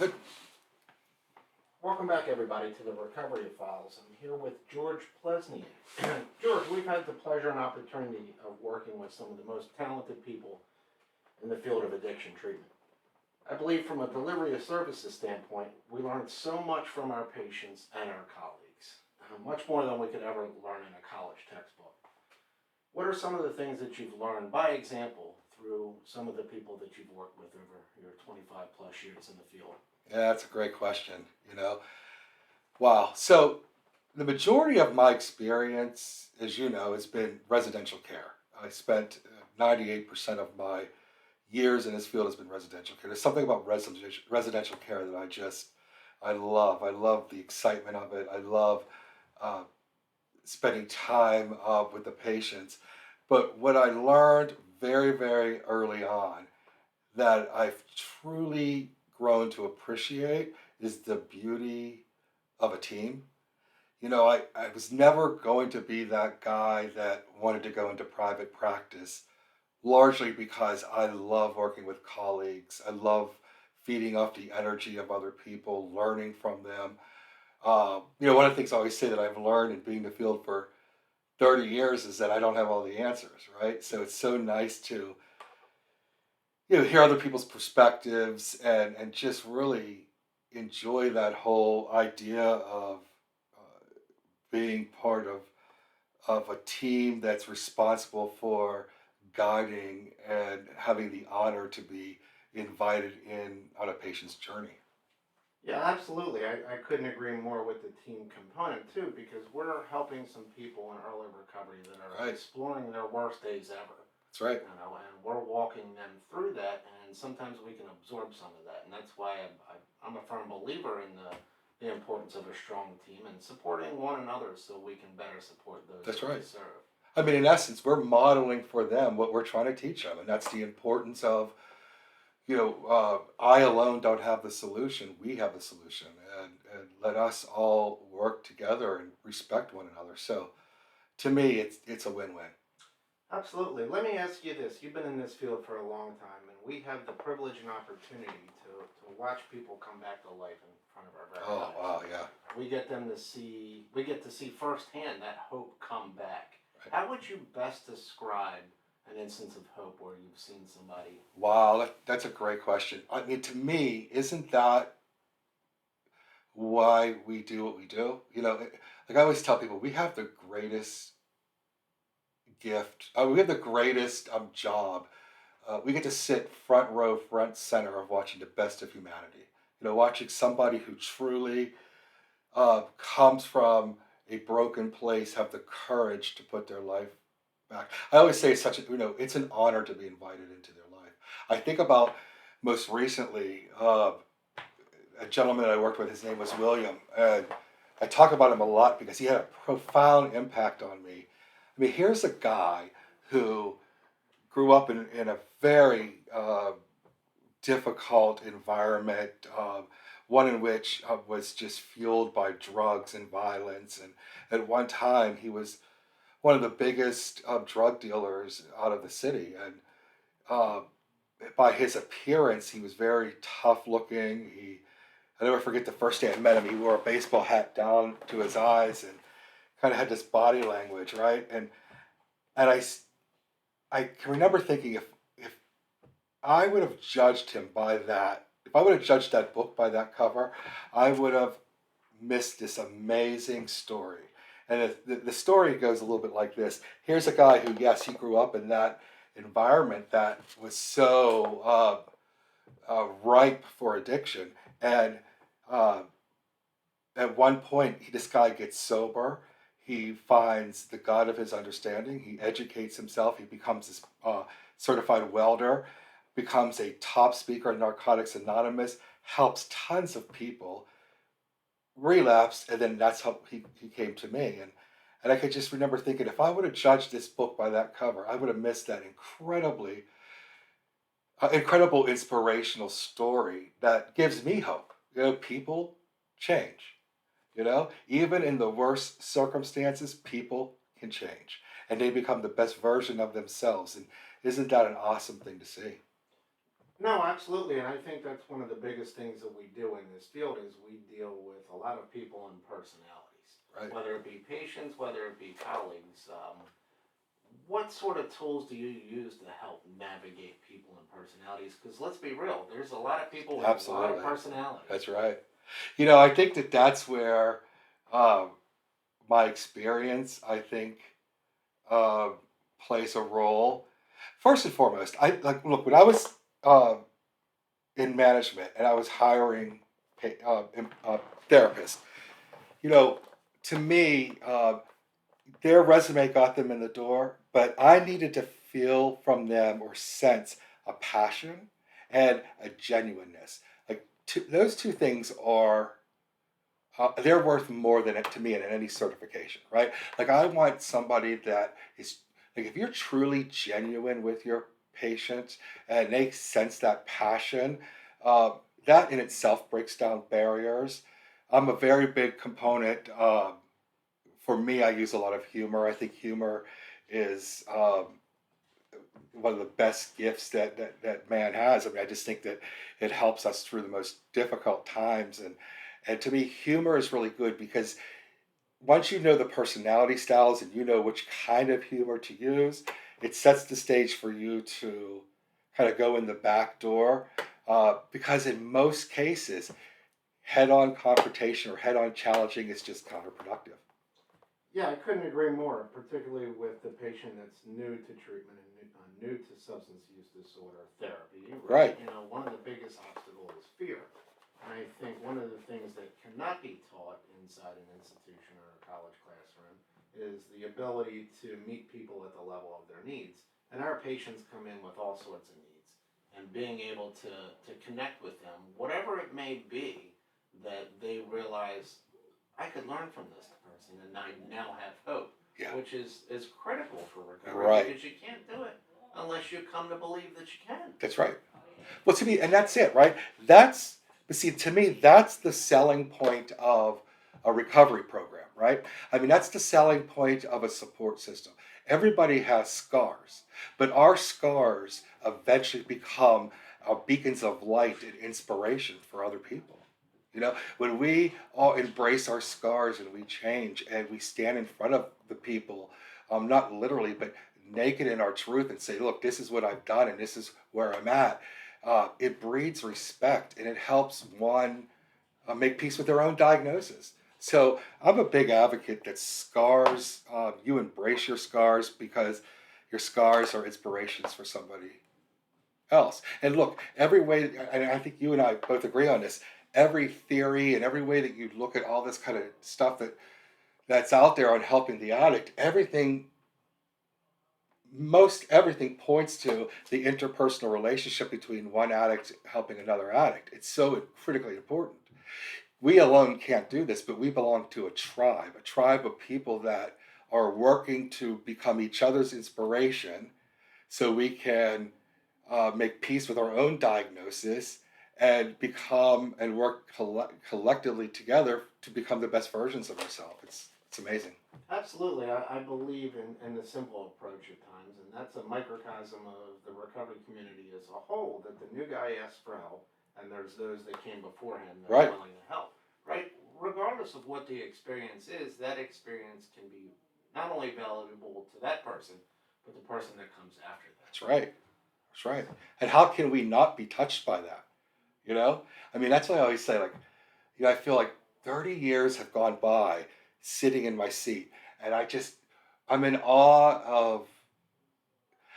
Good. Welcome back, everybody, to the Recovery Files. I'm here with George Plesniak. George, we've had the pleasure and opportunity of working with some of the most talented people in the field of addiction treatment. I believe from a delivery of services standpoint, we learned so much from our patients and our colleagues, much more than we could ever learn in a college textbook. What are some of the things that you've learned by example through some of the people that you've worked with over your 25 plus years in the field? Yeah, that's a great question. You know, wow. So the majority of my experience, as you know, has been residential care. I spent 98% of my years in this field has been residential care. There's something about residential care that I love. I love the excitement of it. I love uh, spending time with the patients. But what I learned very, very early on that I've truly grown to appreciate is the beauty of a team. I was never going to be that guy that wanted to go into private practice, largely because I love working with colleagues. I love feeding off the energy of other people, learning from them. One of the things I always say that I've learned in being in the field for 30 years is that I don't have all the answers, right? So it's so nice to hear other people's perspectives and just really enjoy that whole idea of being part of a team that's responsible for guiding and having the honor to be invited in on a patient's journey. Yeah, absolutely. I couldn't agree more with the team component too, because we're helping some people in early recovery that are Right. exploring their worst days ever. That's right. And we're walking them through that, and sometimes we can absorb some of that, and that's why I'm a firm believer in the importance of a strong team and supporting one another so we can better support those That's that we right. serve. I mean, in essence, we're modeling for them what we're trying to teach them, and that's the importance of I alone don't have the solution. We have the solution, and let us all work together and respect one another. So, to me, it's a win-win. Absolutely. Let me ask you this. You've been in this field for a long time, and we have the privilege and opportunity to watch people come back to life in front of our very Oh eyes. wow, yeah. We get to see firsthand that hope come back. Right. How would you best describe an instance of hope where you've seen somebody? Wow, that's a great question. I mean, to me, isn't that why we do what we do? Like I always tell people, we have the greatest gift. We have the greatest job. We get to sit front row, front center of watching the best of humanity. Watching somebody who truly comes from a broken place have the courage to put their life back. I always say it's it's an honor to be invited into their life. I think about most recently a gentleman that I worked with. His name was William, and I talk about him a lot because he had a profound impact on me. I mean, here's a guy who grew up in a very difficult environment, one in which was just fueled by drugs and violence. And at one time, he was one of the biggest drug dealers out of the city. And uh, by his appearance, he was very tough looking. I never forget the first day I met him. He wore a baseball hat down to his eyes and kind of had this body language, right? And I can remember thinking if I would have judged him by that, if I would have judged that book by that cover, I would have missed this amazing story. And the story goes a little bit like this. Here's a guy who, yes, he grew up in that environment that was so ripe for addiction. And uh, at one point, this guy gets sober. He finds the God of his understanding. He educates himself. He becomes this certified welder, becomes a top speaker at Narcotics Anonymous, helps tons of people relapse, and then that's how he came to me. And I could just remember thinking, if I would have judged this book by that cover, I would have missed that incredible inspirational story that gives me hope. People change. Even in the worst circumstances, people can change and they become the best version of themselves. And isn't that an awesome thing to see? No, absolutely, and I think that's one of the biggest things that we do in this field is we deal with a lot of people and personalities, Right. whether it be patients, whether it be colleagues. What sort of tools do you use to help navigate people and personalities? Because let's be real, there's a lot of people with a lot of Absolutely. personalities. That's right. I think that that's where um, my experience, I think, uh, plays a role. First and foremost, I like look when I was uh, in management and I was hiring therapists. You know, to me, their resume got them in the door, but I needed to feel from them or sense a passion and a genuineness. Like those two things are they're worth more than it to me in any certification, right? Like I want somebody that is like if you're truly genuine with your patients and they sense that passion, uh, that in itself breaks down barriers. I'm a very big component. For me, I use a lot of humor. I think humor is one of the best gifts that man has. I mean, I just think that it helps us through the most difficult times, and to me, humor is really good because once you know the personality styles and you know which kind of humor to use, it sets the stage for you to kind of go in the back door. Because in most cases, head-on confrontation or head-on challenging is just counterproductive. Yeah, I couldn't agree more, particularly with the patient that's new to treatment and new to substance use disorder therapy. Right? Right. You know, one of the biggest obstacles is fear. And I think one of the things that cannot be taught inside an institution or a college classroom is the ability to meet people at the level of their needs. And our patients come in with all sorts of needs. And being able to connect with them, whatever it may be, that they realize I could learn from this person and I now have hope, Yeah. which is critical for recovery Right. because you can't do it unless you come to believe that you can. That's right. Well, to me, and that's it, right? But see, to me, that's the selling point of a recovery program, right? I mean, that's the selling point of a support system. Everybody has scars, but our scars eventually become beacons of light and inspiration for other people. When we all embrace our scars and we change and we stand in front of the people, not literally, but naked in our truth and say, look, this is what I've done and this is where I'm at, it breeds respect and it helps one make peace with their own diagnosis. So I'm a big advocate that scars, you embrace your scars because your scars are inspirations for somebody else. And look, every way, and I think you and I both agree on this, every theory and every way that you look at all this kind of stuff that's out there on helping the addict, most everything points to the interpersonal relationship between one addict helping another addict. It's so critically important. We alone can't do this, but we belong to a tribe of people that are working to become each other's inspiration so we can make peace with our own diagnosis and become and work collectively together to become the best versions of ourselves. It's amazing. Absolutely. I believe in the simple approach at times, and that's a microcosm of the recovery community as a whole, that the new guy asks for help, and there's those that came before him that Right. are willing to help. Right? Regardless of what the experience is, that experience can be not only valuable to that person, but the person that comes after that. That's right. That's right. And how can we not be touched by that? I mean, that's why I always say, like, I feel like 30 years have gone by sitting in my seat, and I'm in awe of.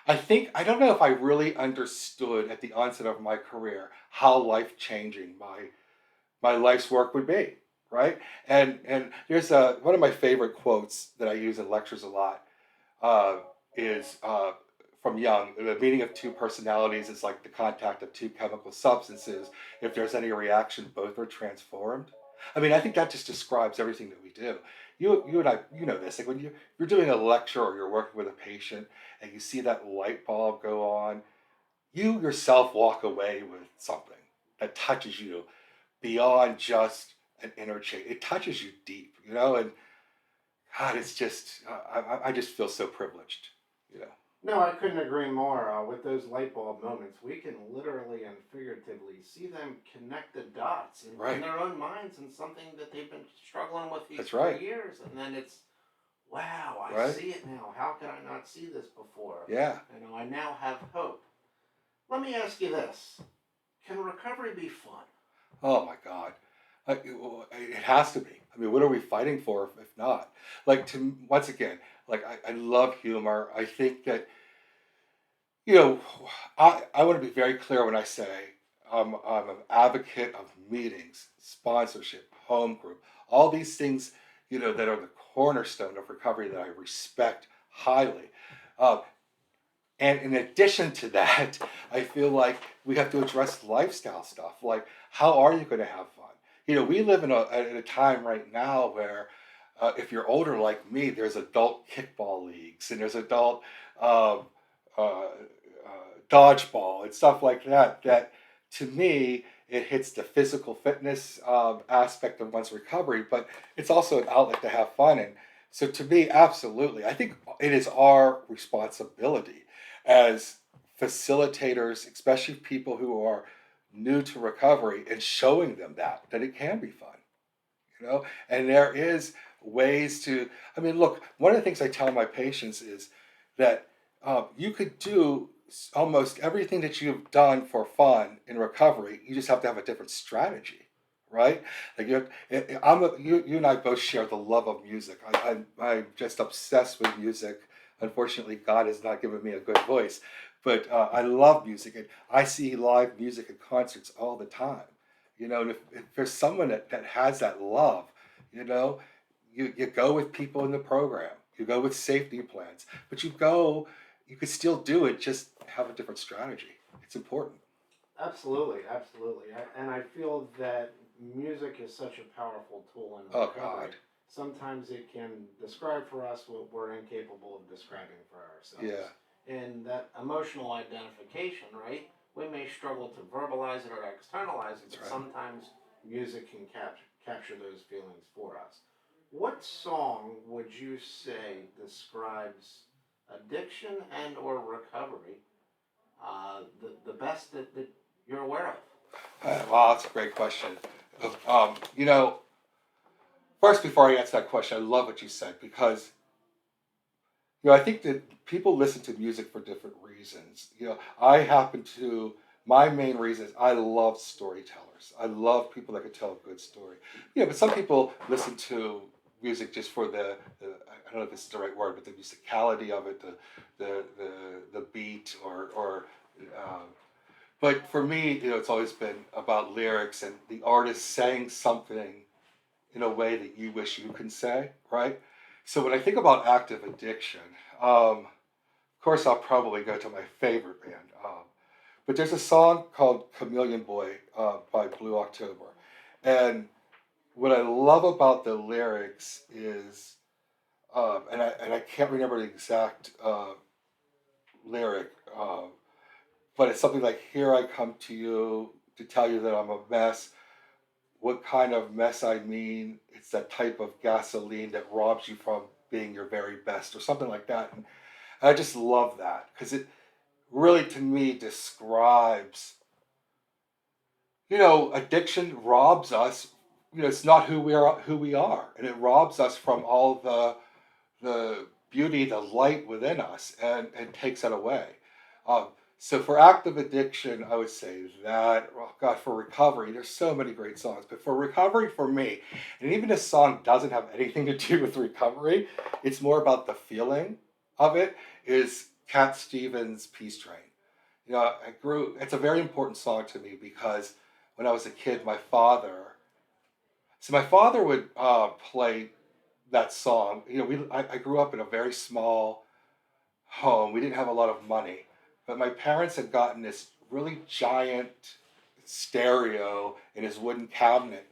I don't know if I really understood at the onset of my career how life changing my life's work would be, right? And there's one of my favorite quotes that I use in lectures a lot uh, is from Jung. The meaning of two personalities is like the contact of two chemical substances. If there's any reaction, both are transformed. I mean, I think that just describes everything that we do. You and I, you know this. Like when you're doing a lecture or you're working with a patient and you see that light bulb go on, you yourself walk away with something that touches you beyond just an interchange. It touches you deep, and God, it's just I just feel so privileged, you know. No, I couldn't agree more. With those light bulb moments, we can literally and figuratively see them connect the dots in Right. their own minds and something that they've been struggling with That's for right. years. And then it's, wow, I Right. see it now. How could I not see this before? Yeah. I now have hope. Let me ask you this. Can recovery be fun? Oh my God. It has to be. I mean, what are we fighting for if not? Like, once again, like, I love humor. I think that, you know, I want to be very clear when I say I'm an advocate of meetings, sponsorship, home group, all these things, that are the cornerstone of recovery that I respect highly. Uh, and in addition to that, I feel like we have to address lifestyle stuff. Like, how are you going to have fun? We live in a time right now where, if you're older like me, there's adult kickball leagues and there's adult um, uh, dodgeball and stuff like that. That, to me, it hits the physical fitness aspect of one's recovery, but it's also an outlet to have fun. And so, to me, absolutely, I think it is our responsibility as facilitators, especially people who are new to recovery, and showing them that it can be fun, and there is ways to. I mean, look, one of the things I tell my patients is that you could do almost everything that you've done for fun in recovery. You just have to have a different strategy, right? Like, you and I both share the love of music. I'm just obsessed with music. Unfortunately, God has not given me a good voice, but I love music, and I see live music at concerts all the time. And if there's someone that has that love, you know, you go with people in the program, you go with safety plans, but you could still do it, just have a different strategy. It's important. Absolutely, absolutely. And I feel that music is such a powerful tool in Oh recovery. God. Sometimes it can describe for us what we're incapable of describing for Yeah. ourselves. And that emotional identification, right? We may struggle to verbalize it or externalize it, That's but right. sometimes music can capture those feelings for us. What song would you say describes addiction and or recovery the best that you're aware of? Wow, that's a great question. Um, you know, First, before I answer that question, I love what you said, because I think that people listen to music for different reasons. I happen to. My main reason is I love storytellers. I love people that can tell a good story. But some people listen to music just for the I don't know if this is the right word, but the musicality of it, the beat, or but for me, it's always been about lyrics and the artist saying something in a way that you wish you can say, right? So when I think about active addiction, of course I'll probably go to my favorite band. But there's a song called Chameleon Boy by Blue October. And what I love about the lyrics is, and I can't remember the exact lyric, but it's something like, "Here I come to you to tell you that I'm a mess. What kind of mess I mean? It's that type of gasoline that robs you from being your very best," or something like that. And I just love that because it really, to me, describes, addiction robs us. It's not who we are, and it robs us from all the beauty, the light within us, and takes it away. Um, so for active addiction, I would say that, oh God, for recovery, there's so many great songs, but for recovery, for me, and even if a song doesn't have anything to do with recovery, it's more about the feeling of it, is Cat Stevens' Peace Train. It's a very important song to me because when I was a kid, my father would play that song. I grew up in a very small home. We didn't have a lot of money, but my parents had gotten this really giant stereo in his wooden cabinet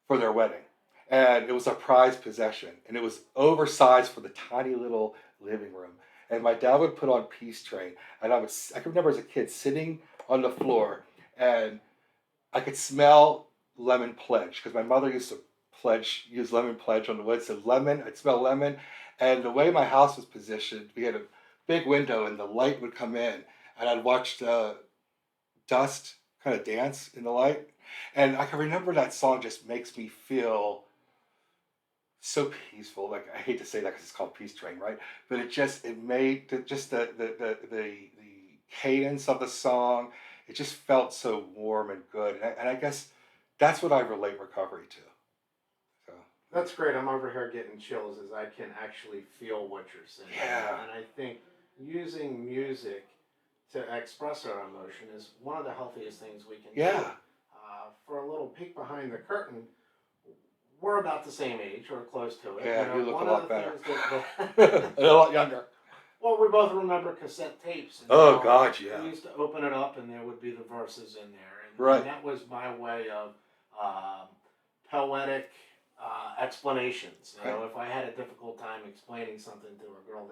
for their wedding. And it was a prized possession. And it was oversized for the tiny little living room. And my dad would put on Peace Train. And I can remember as a kid sitting on the floor, and I could smell lemon pledge because my mother used to use lemon pledge on the wood. So lemon, I'd smell lemon. And the way my house was positioned, we had a big window and the light would come in, and I'd watch the dust kind of dance in the light. And I can remember that song just makes me feel so peaceful. Like I hate to say that because it's called Peace Train, right? But it made just the cadence of the song. It just felt so warm and good, and I guess that's what I relate recovery to. So That's great. I'm over here getting chills as I can actually feel what you're saying. yeah, And I think using music to express our emotion is one of the healthiest things we can do. yeah, For a little peek behind the curtain, we're about the same age or close to it. yeah. You look a one lot of the better, things and a lot younger. well, we both remember cassette tapes. And Oh God, yeah. we used to open it up and there would be the verses in there. Right. And that was my way of poetic explanations. You know, if I had a difficult time explaining something to a girl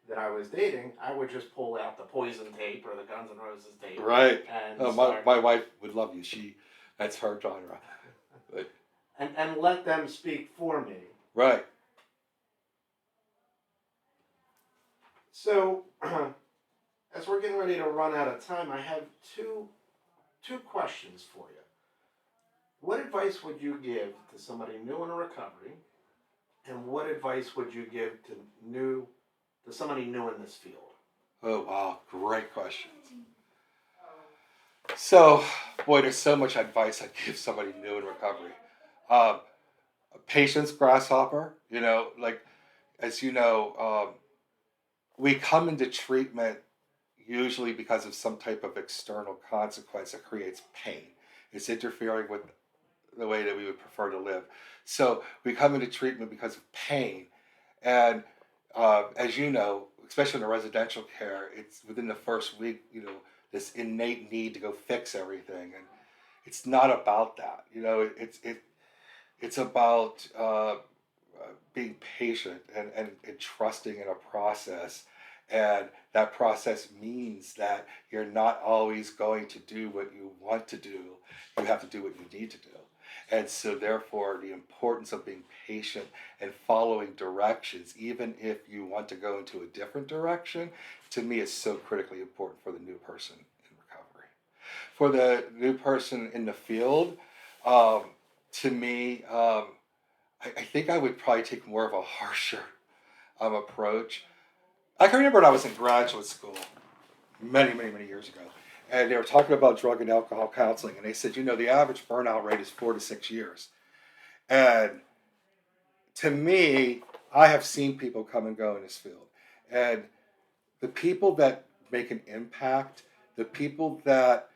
that I was dating, I would just pull out the Poison tape or the Guns N' Roses tape. Right. And Oh, start, my wife would love you. That's her genre. But, and let them speak for me. right. So, as we're getting ready to run out of time, I have two questions for you. What advice would you give to somebody new in recovery, and what advice would you give to somebody new in this field? Oh wow, great questions. So, boy, there's so much advice I'd give somebody new in recovery. Um, Patience, grasshopper. Like as you know, we come into treatment usually because of some type of external consequence that creates pain. It's interfering with the way that we would prefer to live. So we come into treatment because of pain. And as you know, especially in the residential care, it's within the first week, this innate need to go fix everything. And it's not about that. It's about being patient and trusting in a process. And that process means that you're not always going to do what you want to do. You have to do what you need to do. And so, therefore, the importance of being patient and following directions, even if you want to go into a different direction, to me is so critically important for the new person in recovery. For the new person in the field, to me, I think I would probably take more of a harsher approach. I can remember when I was in graduate school many, many, many years ago, and they were talking about drug and alcohol counseling, and they said, the average burnout rate is 4 to 6 years. And to me, I have seen people come and go in this field, and the people that make an impact, the people that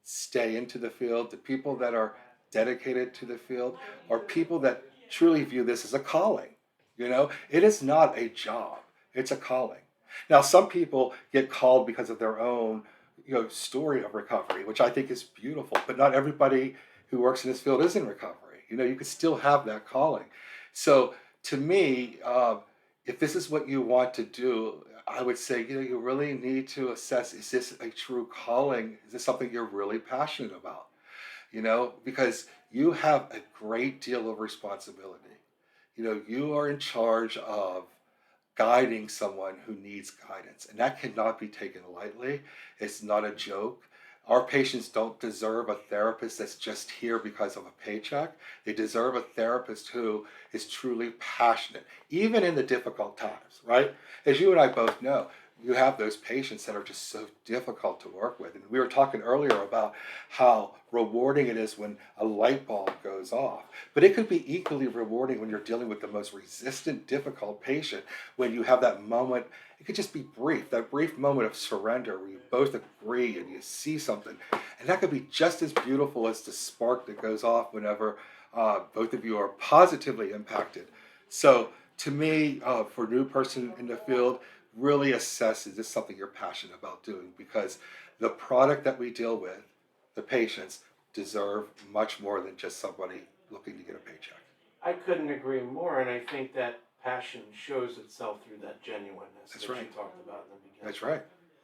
stay into the field, the people that are dedicated to the field, are people that truly view this as a calling. It is not a job, it's a calling. Now, some people get called because of their own, story of recovery, which I think is beautiful, but not everybody who works in this field is in recovery. You could still have that calling. So to me, if this is what you want to do, I would say, you really need to assess, is this a true calling? Is this something you're really passionate about? Because you have a great deal of responsibility. You are in charge of guiding someone who needs guidance, and that cannot be taken lightly. It's not a joke. Our patients don't deserve a therapist that's just here because of a paycheck. They deserve a therapist who is truly passionate, even in the difficult times, right? As you and I both know, you have those patients that are just so difficult to work with. And we were talking earlier about how rewarding it is when a light bulb goes off. But it could be equally rewarding when you're dealing with the most resistant, difficult patient, when you have that moment. It could just be brief, that brief moment of surrender where you both agree and you see something. And that could be just as beautiful as the spark that goes off whenever both of you are positively impacted. So to me, for a new person in the field, really assess, is this something you're passionate about doing? Because the product that we deal with, the patients, deserve much more than just somebody looking to get a paycheck. I couldn't agree more, and I think that passion shows itself through that genuineness That's that right. you talked about in the beginning. That's right.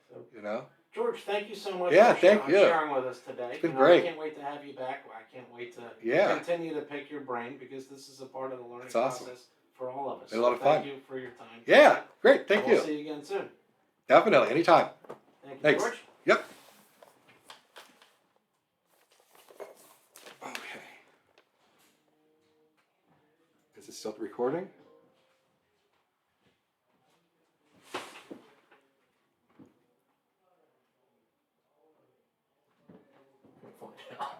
So, George, thank you so much Yeah, for thank you. sharing with us today. It's been great. I can't wait to have you back. I can't wait to Yeah. continue to pick your brain, because this is a part of the learning That's awesome. process for all of us. Been a lot of Thank fun. you for your time. Yeah, great. Thank We'll you. see you again soon. Definitely, anytime. Thank you, Thanks. George. Yep. Okay. Is it still recording?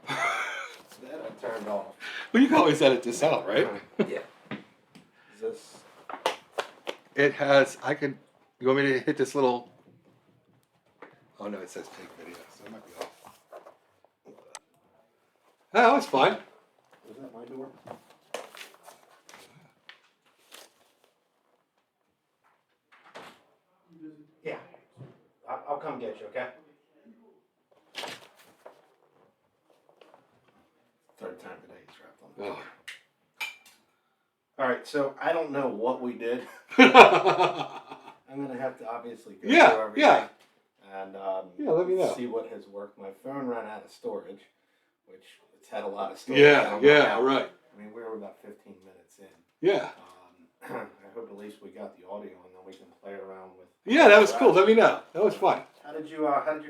That I turned off. Well, you can always edit this out, right? Yeah. Is this? It has, you want me to hit this little, oh no, it says take video, so it might be off. Oh, that's fine. Is that my door? Yeah. I'll come get you, okay? Third time today he's rapped on the door. All right, so I don't know what we did. Oh. I'm gonna have to obviously go Yeah, through everything. yeah. And Yeah, let me know. see what has worked. My phone ran out of storage, which it's had a lot of storage. Yeah, yeah, right. I mean, we were about 15 minutes in. Yeah. I hope at least we got the audio, and then we can play around with. Yeah, that was cool. Let me know. That was fun. How did you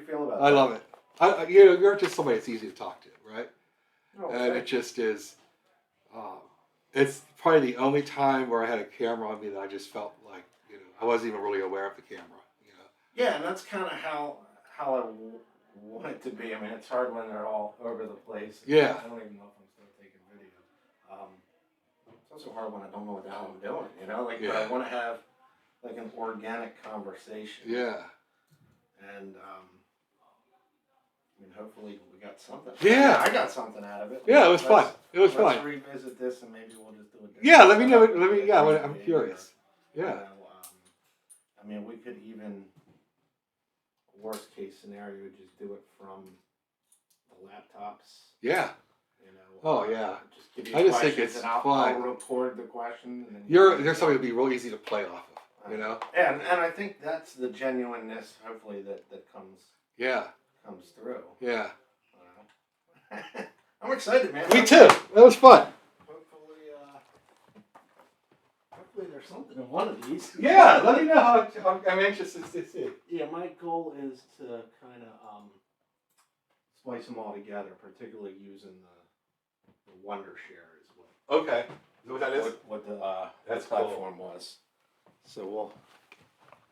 feel about I that? love it. You're just somebody that's easy to talk to, right? Oh, And it just is. It's probably the only time where I had a camera on me that I just felt like, I wasn't even really aware of the camera. Yeah, and that's kind of how I want it to be. I mean, it's hard when they're all over the place. Yeah. I don't even know if I'm still taking video. It's also hard when I don't know what the hell I'm doing. But Yeah. I want to have like an organic conversation. Yeah. And I mean, hopefully we got something. Yeah. I got something out of it. Yeah, it was fun. It was Let's fun. revisit this and maybe we'll just do it. Yeah, let me know. I'm curious. Yeah. I mean, we could even, worst case scenario, just do it from the laptops. Yeah. Oh, yeah. Just give you I just think questions it's and I'll fun. record the question. And then There's something to be real easy to play off of, And I think that's the genuineness, hopefully, that comes Yeah. through. Yeah. I'm excited, man. Me too. That was fun. Hopefully there's something in one of these. Yeah, let me know how I'm anxious to see. Yeah, my goal is to kind of splice them all together, particularly using the Wondershare is Okay. Is that what that is? what the That's platform was. So we'll.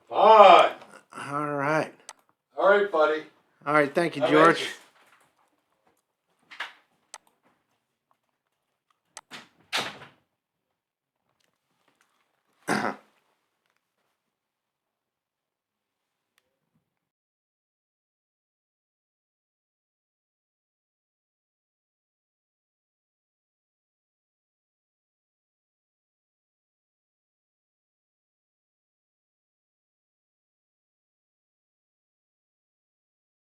Fine. All right. All right, buddy. All right. Thank you, I'm George. anxious.